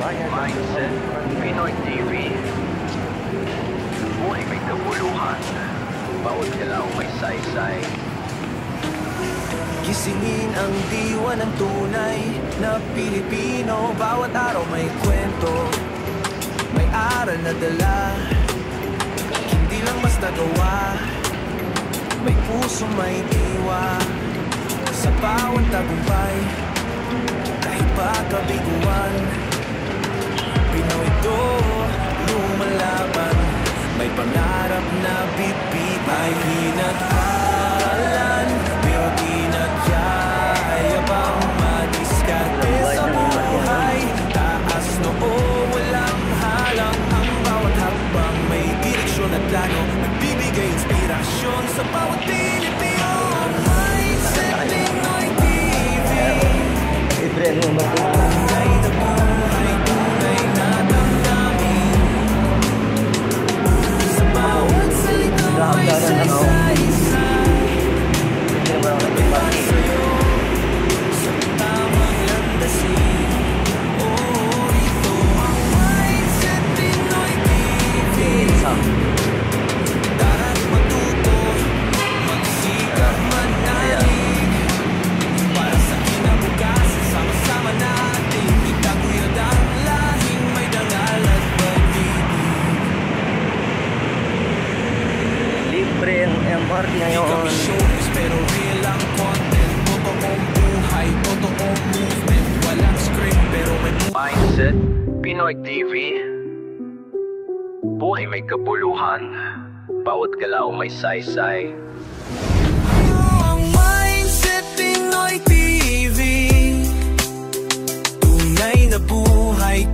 Mindset Pinoy TV. Buhay may kabuluhan, bawat galaw may saysay. Gisingin ang diwa ng tunay na Pilipino. Bawat araw may kwento, may aral na dala. Hindi lang basta gawa, may puso may diwa. Sa bawat tagumpay, kahit pa kabiguan, Pinoy to lumalaban. May pangarap na bibig, may hinatalan, pero di nagyaya pang madiskarte sa buhay. Taas noo, walang halang, ang bawat hakbang may direksyon at plano. Nagbibigay inspirasyon sa bawat Pilipino. Mindset Pinoy TV. Tunay na buhay, tunay na damdamin. Sa bawat salita may saysay-say. Para sa'yo, sa tamang landasin. Oh, ito ang Mindset Pinoy TV. Tara't matuto, magsikap manalig. Para sa kinabukasan, sama-sama natin itaguyod ang lahing may dangal at pag-ibig. Libre ang MRT ngayon. Showbiz pero real ang content. Totoong buhay, totoong movement. Walang script pero may Mindset Pinoy TV. Buhay may kabuluhan, bawat galaw may saysay. ang Mindset Pinoy TV. Tunay na buhay,